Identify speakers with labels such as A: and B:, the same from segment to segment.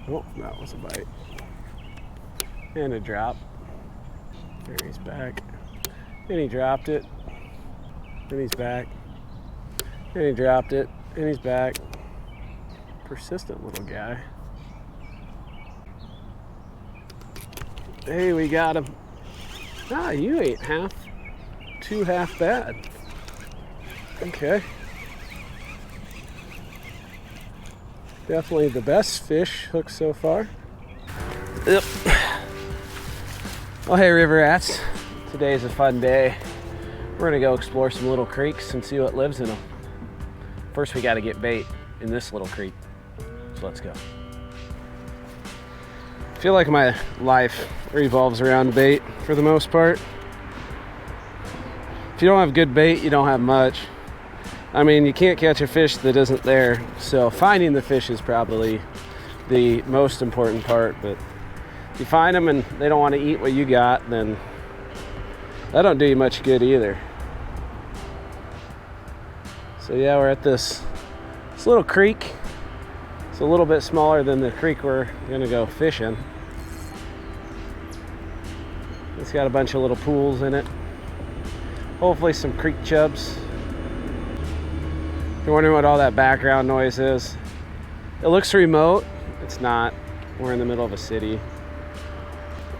A: Oh, that was a bite. And a drop. There, he's back. And he dropped it. And he's back. And he dropped it. And he's back. Persistent little guy. Hey, we got him. Ah, you ain't too half bad. Okay. Definitely the best fish hook so far. Yep. Well, hey, river rats. Today's a fun day. We're gonna go explore some little creeks and see what lives in them. First, we gotta get bait in this little creek. So let's go. I feel like my life revolves around bait for the most part. If you don't have good bait, you don't have much. I mean, you can't catch a fish that isn't there, so finding the fish is probably the most important part. But if you find them and they don't want to eat what you got, then that don't do you much good either. So yeah, we're at this little creek. It's a little bit smaller than the creek we're gonna go fishing. It's got a bunch of little pools in it. Hopefully some creek chubs. If you're wondering what all that background noise is, it looks remote. It's not. We're in the middle of a city.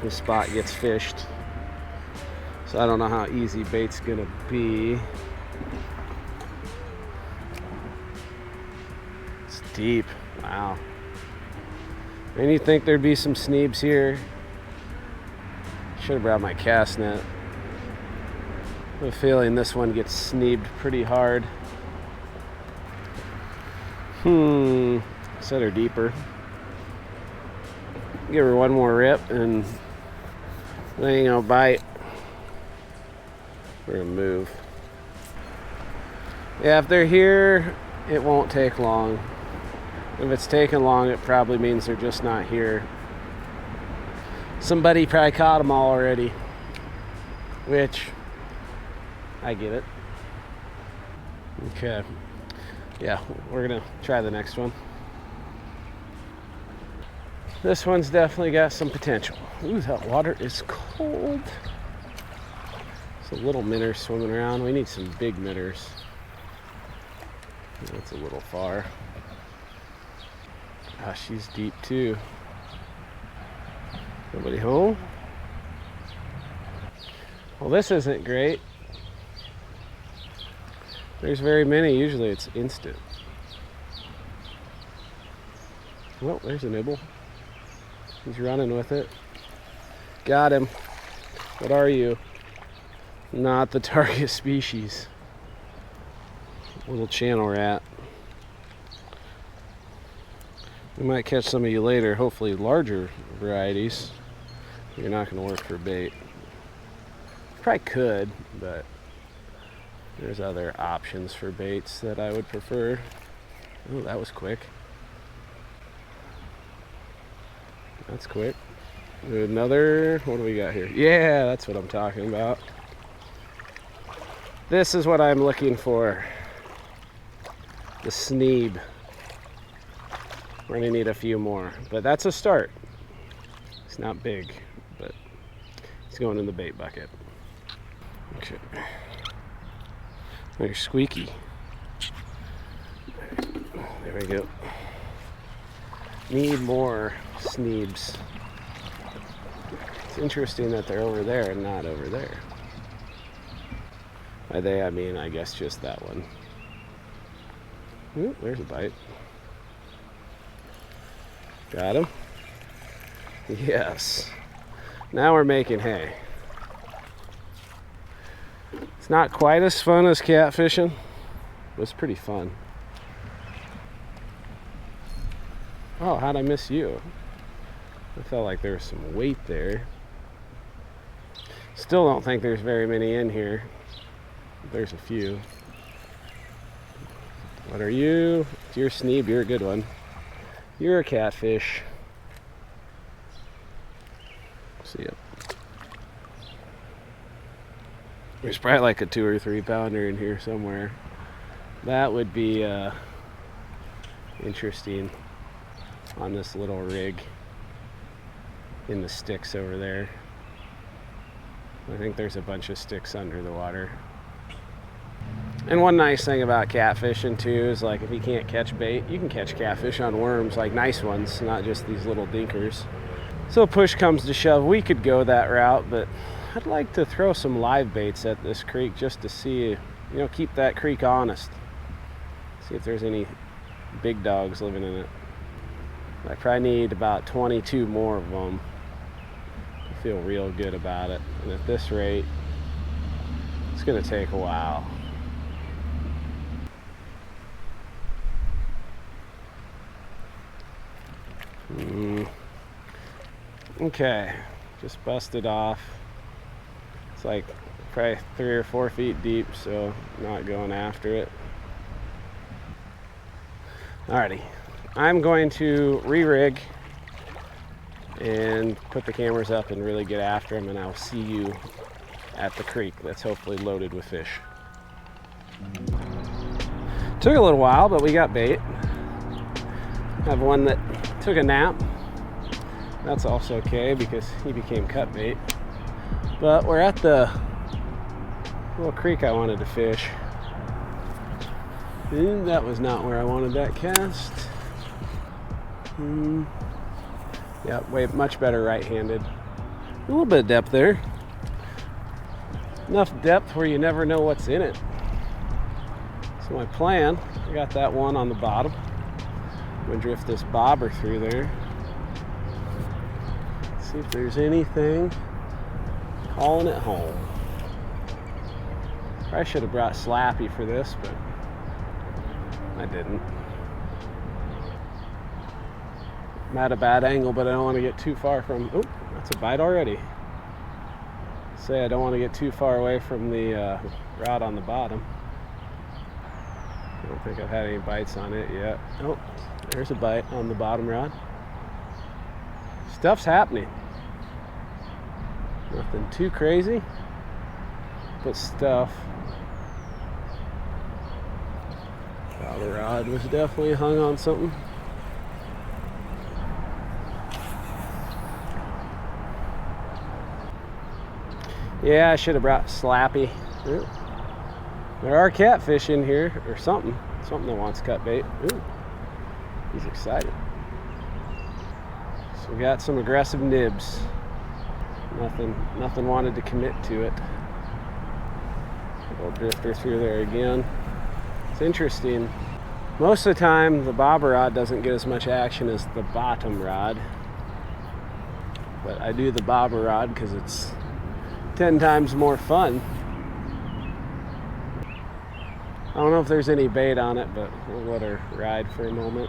A: This spot gets fished, so I don't know how easy bait's gonna be. It's deep. Wow. And you'd think there'd be some sneebs here. Should have brought my cast net. I have a feeling this one gets sneebed pretty hard. Set her deeper. Give her one more rip and they ain't gonna bite. We're gonna move. Yeah, if they're here, it won't take long. If it's taking long, it probably means they're just not here. Somebody probably caught them all already, which I get it. Okay. Yeah, we're gonna try the next one. This one's definitely got some potential. Ooh, that water is cold. It's a little minnow swimming around. We need some big minnows. That's a little far. Ah, she's deep too. Nobody home? Well, this isn't great. There's very many. Usually it's instant. Well, there's a nibble. He's running with it. Got him. What are you? Not the target species. Little channel rat. We might catch some of you later, hopefully larger varieties. You're not going to work for bait. Probably could, but there's other options for baits that I would prefer. Oh, that was quick. That's quick. Another, what do we got here? Yeah, that's what I'm talking about. This is what I'm looking for. The sneeb. We're gonna need a few more, but that's a start. It's not big, but it's going in the bait bucket. Okay. They're squeaky. There we go. Need more sneebs. It's interesting that they're over there and not over there. By they, I mean, I guess just that one. Ooh, there's a bite. Got him? Yes. Now we're making hay. It's not quite as fun as catfishing, but it's pretty fun. Oh, how'd I miss you? I felt like there was some weight there. Still don't think there's very many in here. There's a few. What are you? It's your sneeb, you're a good one. You're a catfish. See ya. There's probably like a 2 or 3 pounder in here somewhere. That would be interesting. on this little rig in the sticks over there. I think there's a bunch of sticks under the water. And one nice thing about catfishing too is, like, if you can't catch bait, you can catch catfish on worms, like nice ones, not just these little dinkers. So push comes to shove, we could go that route, but I'd like to throw some live baits at this creek just to see, keep that creek honest. See if there's any big dogs living in it. I probably need about 22 more of them to feel real good about it. And at this rate, it's gonna take a while. Okay, just busted off. It's like probably 3 or 4 feet deep, so I'm not going after it. Alrighty, I'm going to re-rig and put the cameras up and really get after them, and I'll see you at the creek that's hopefully loaded with fish. Took a little while, but we got bait. I have one that took a nap. That's also okay because he became cut bait. But we're at the little creek I wanted to fish. And that was not where I wanted that cast. Yeah, way much better right-handed. A little bit of depth there. Enough depth where you never know what's in it. So my plan, I got that one on the bottom. I'm gonna drift this bobber through there. See if there's anything calling it home. Probably should have brought Slappy for this, but I didn't. I'm at a bad angle, but I don't want to get too far from. Oh, that's a bite already. Say I don't want to get too far away from the rod on the bottom. I don't think I've had any bites on it yet. Oh, there's a bite on the bottom rod. Stuff's happening. Nothing too crazy, but stuff. Wow, the rod was definitely hung on something. Yeah, I should have brought Slappy. Ooh. There are catfish in here, or something that wants cut bait. Ooh, he's excited. So we got some aggressive nibs. Nothing wanted to commit to it. We'll drifter through there again. It's interesting. Most of the time, the bobber rod doesn't get as much action as the bottom rod. But I do the bobber rod because it's 10 times more fun. I don't know if there's any bait on it, but we'll let her ride for a moment.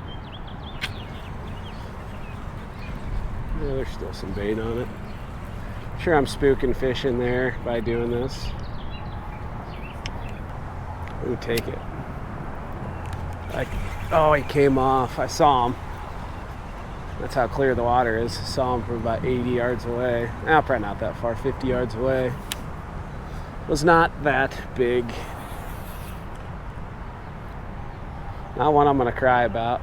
A: Yeah, there's still some bait on it. Sure, I'm spooking fish in there by doing this. Ooh, take it. Oh, he came off. I saw him. That's how clear the water is. I saw him from about 80 yards away. Probably not that far, 50 yards away. Was not that big. Not one I'm gonna cry about.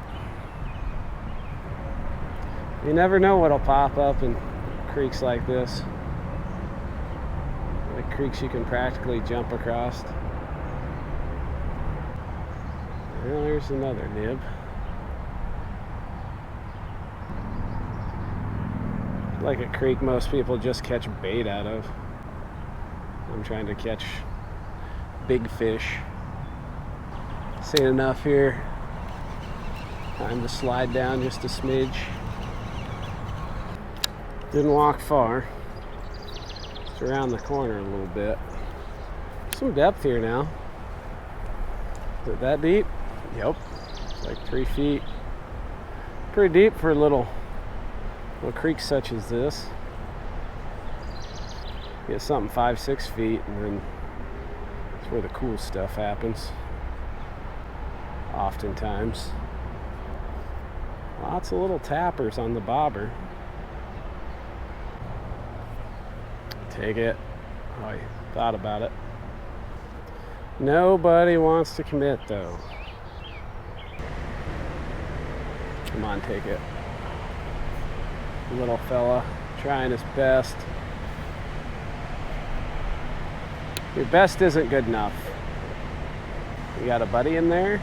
A: You never know what'll pop up in creeks like this. Like creeks you can practically jump across. Well, there's another nib. Like a creek most people just catch bait out of. I'm trying to catch big fish. Seen enough here. Time to slide down just a smidge. Didn't walk far. Just around the corner a little bit. Some depth here now. Is it that deep? Yep. It's like 3 feet. Pretty deep for a little creek such as this. Get something 5-6 feet, and then that's where the cool stuff happens. Oftentimes. Lots of little tappers on the bobber. Take it. Oh, I thought about it. Nobody wants to commit though. Come on, take it. Little fella trying his best. Your best isn't good enough. You got a buddy in there?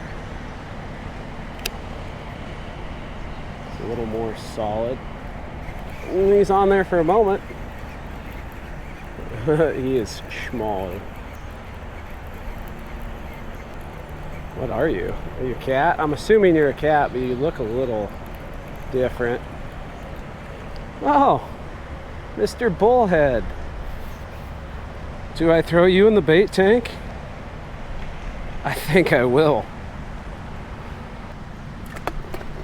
A: It's a little more solid. And he's on there for a moment. He is small. What are you? Are you a cat? I'm assuming you're a cat, but you look a little different. Oh, Mr. Bullhead. Do I throw you in the bait tank? I think I will.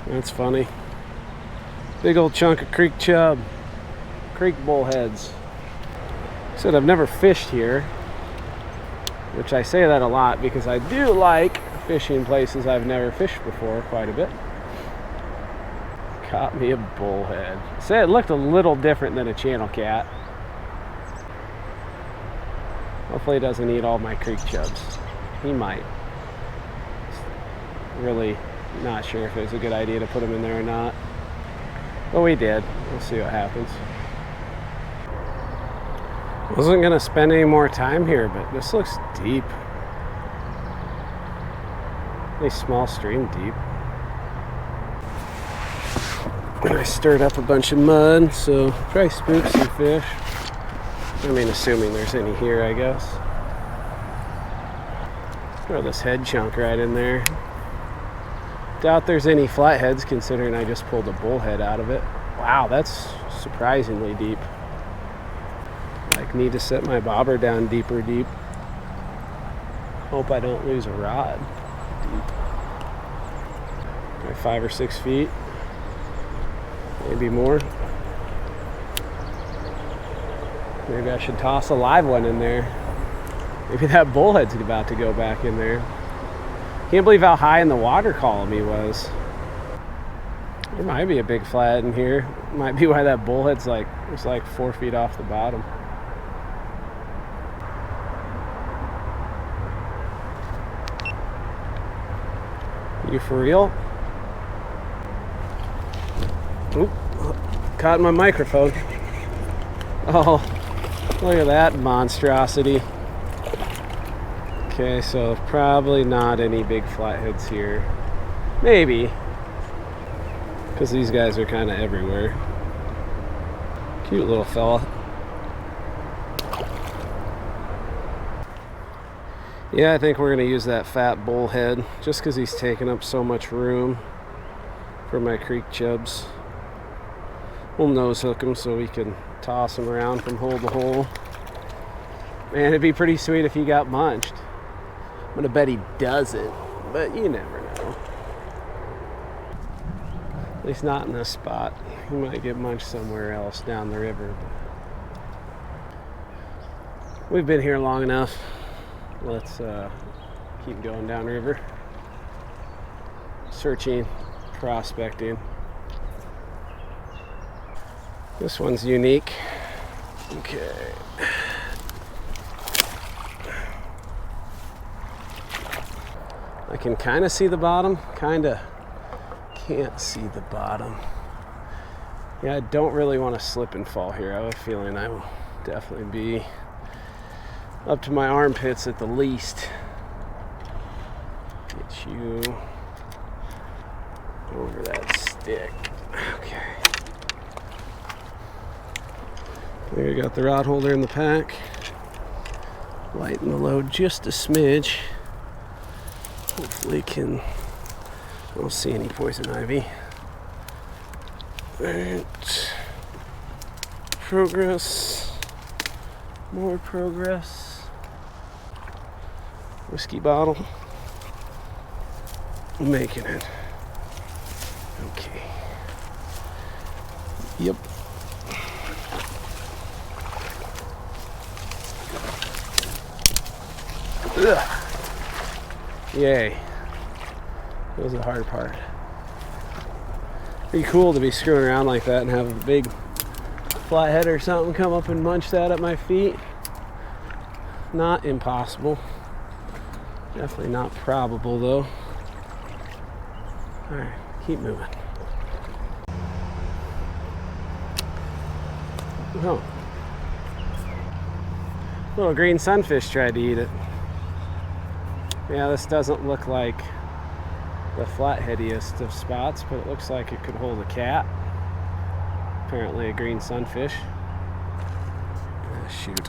A: That's funny. Big old chunk of creek chub. Creek bullheads. Said I've never fished here, which I say that a lot because I do like fishing places I've never fished before quite a bit. Caught me a bullhead. Say it looked a little different than a channel cat. Hopefully he doesn't eat all my creek chubs. He might. Really not sure if it was a good idea to put him in there or not. But we did. We'll see what happens. Wasn't gonna spend any more time here, but this looks deep. A small stream deep. I stirred up a bunch of mud, so probably spooked some fish. I mean, assuming there's any here, I guess. Throw this head chunk right in there. Doubt there's any flatheads, considering I just pulled a bullhead out of it. Wow, that's surprisingly deep. Like, need to set my bobber down deeper deep. Hope I don't lose a rod. Deep. Like 5 or 6 feet. Maybe more. Maybe I should toss a live one in there. Maybe that bullhead's about to go back in there. Can't believe how high in the water column he was. There might be a big flathead in here. Might be why that bullhead's like, it's like 4 feet off the bottom. You for real? Oop, caught my microphone. Oh, look at that monstrosity. Okay, so probably not any big flatheads here. Maybe, because these guys are kind of everywhere. Cute little fella. Yeah, I think we're going to use that fat bullhead just because he's taking up so much room for my creek chubs. We'll nose hook him so we can toss him around from hole to hole. Man, it'd be pretty sweet if he got munched. I'm gonna bet he doesn't, but you never know. At least not in this spot. He might get munched somewhere else down the river. We've been here long enough. Let's keep going downriver. Searching, prospecting. This one's unique. Okay. I can kind of see the bottom, kind of can't see the bottom. Yeah, I don't really want to slip and fall here. I have a feeling I will definitely be up to my armpits at the least. Get you over that stick. Okay. There you got the rod holder in the pack. Lighten the load just a smidge. Hopefully I don't see any poison ivy. Alright. Progress. More progress. Whiskey bottle. I'm making it. Okay. Yep. Ugh. Yay. That was the hard part. Pretty cool to be screwing around like that and have a big flathead or something come up and munch that at my feet. Not impossible. Definitely not probable though. Alright, keep moving. Oh. Little green sunfish tried to eat it. Yeah, this doesn't look like the flatheadiest of spots, but it looks like it could hold a cat. Apparently a green sunfish. Ah, shoot.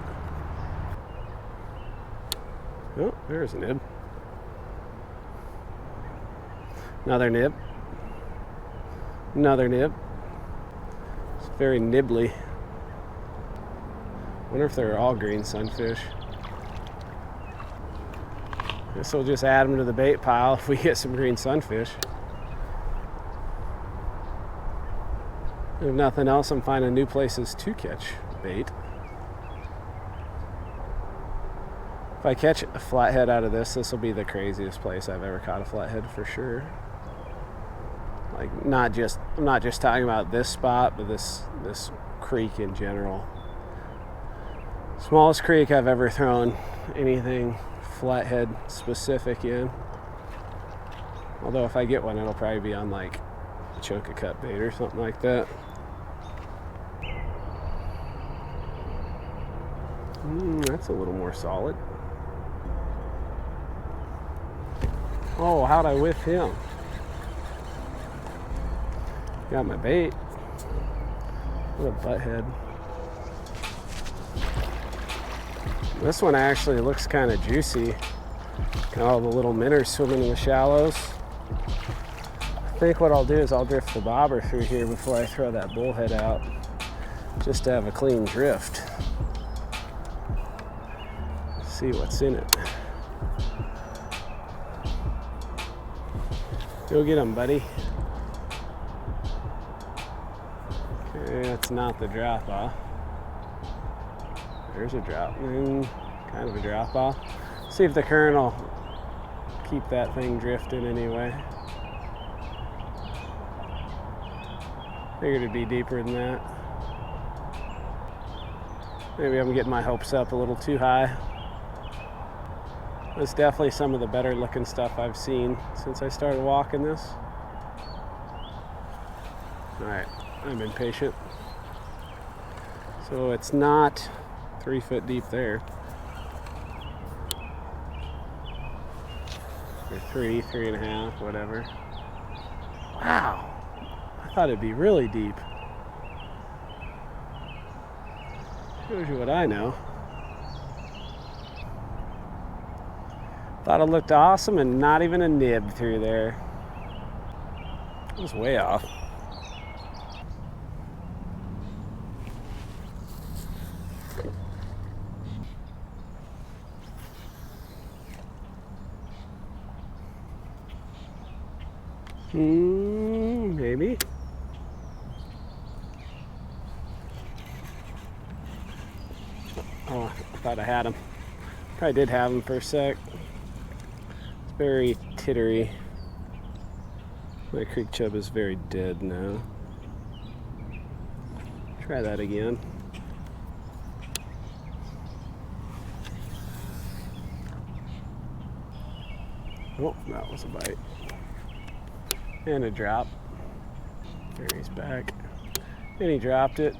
A: Oh, there's a nib. Another nib. Another nib. It's very nibbly. Wonder if they're all green sunfish. Guess we'll just add them to the bait pile if we get some green sunfish. If nothing else, I'm finding new places to catch bait. If I catch a flathead out of this will be the craziest place I've ever caught a flathead for sure. Like I'm not just talking about this spot, but this creek in general. Smallest creek I've ever thrown anything flathead specific in. Although if I get one, it'll probably be on like a choke of cut bait or something like that. That's a little more solid. Oh, how'd I whiff him? Got my bait. What a butthead. This one actually looks kind of juicy. Got all the little minnows swimming in the shallows. I think what I'll do is I'll drift the bobber through here before I throw that bullhead out, just to have a clean drift. See what's in it. Go get him, buddy. Okay, that's not the drop off. There's a drop, kind of a drop off. See if the current will keep that thing drifting anyway. Figured it'd be deeper than that. Maybe I'm getting my hopes up a little too high. It's definitely some of the better looking stuff I've seen since I started walking this. Alright, I'm impatient. So it's not 3 foot deep there. Or 3.5, whatever. Wow! I thought it'd be really deep. Shows you what I know. Thought it looked awesome and not even a nib through there. It was way off. Maybe. Oh, I thought I had him. Probably did have him for a sec. It's very tittery. My creek chub is very dead now. Try that again. Oh, that was a bite. And a drop. There he's back. And he dropped it.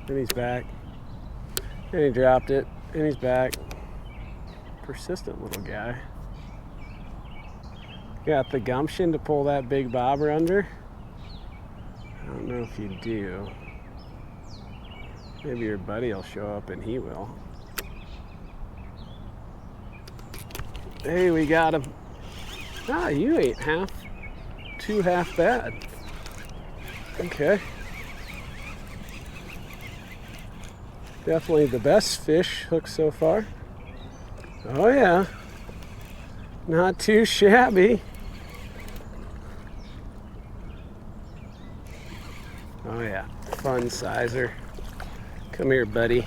A: And he's back. And he dropped it. And he's back. Persistent little guy. Got the gumption to pull that big bobber under? I don't know if you do. Maybe your buddy will show up and he will. Hey, we got him. Ah, you ain't too half bad. Okay. Definitely the best fish hook so far. Oh yeah. Not too shabby. Oh yeah, fun sizer. Come here, buddy.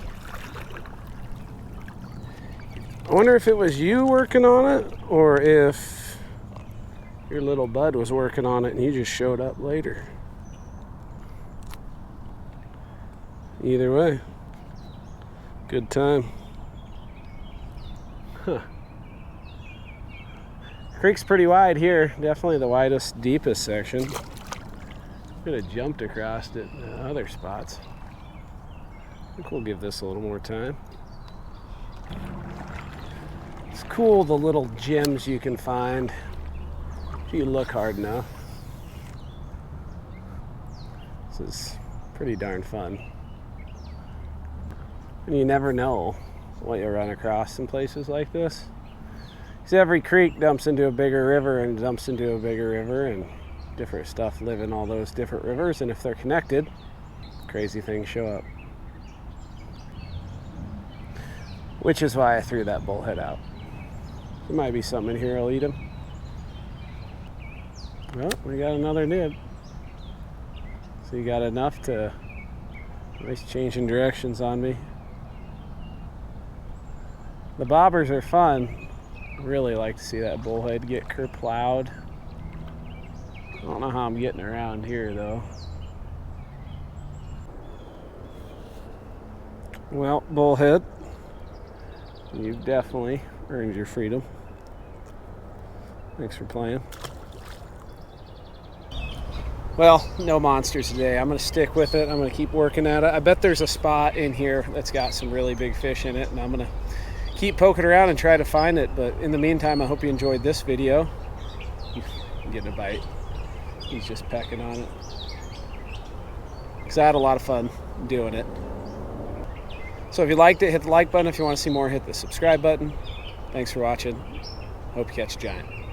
A: I wonder if it was you working on it or if your little bud was working on it and you just showed up later. Either way, good time. Huh. Creek's pretty wide here. Definitely the widest, deepest section. Could have jumped across it in other spots. I think we'll give this a little more time. It's cool the little gems you can find if you look hard enough. This is pretty darn fun. And you never know what you'll run across in places like this. Because every creek dumps into a bigger river and dumps into a bigger river, and different stuff live in all those different rivers, and if they're connected, crazy things show up. Which is why I threw that bullhead out. There might be something in here I'll eat him. Well, we got another nib. So you got enough to at least changing directions on me. The bobbers are fun. I really like to see that bullhead get kerplowed. I don't know how I'm getting around here though. Well, bullhead, you've definitely earned your freedom. Thanks for playing. Well, no monsters today. I'm going to stick with it. I'm going to keep working at it. I bet there's a spot in here that's got some really big fish in it, and I'm going to keep poking around and try to find it. But in the meantime, I hope you enjoyed this video. I'm getting a bite. He's just pecking on it. Because I had a lot of fun doing it. So if you liked it, hit the like button. If you want to see more, hit the subscribe button. Thanks for watching. Hope you catch a giant.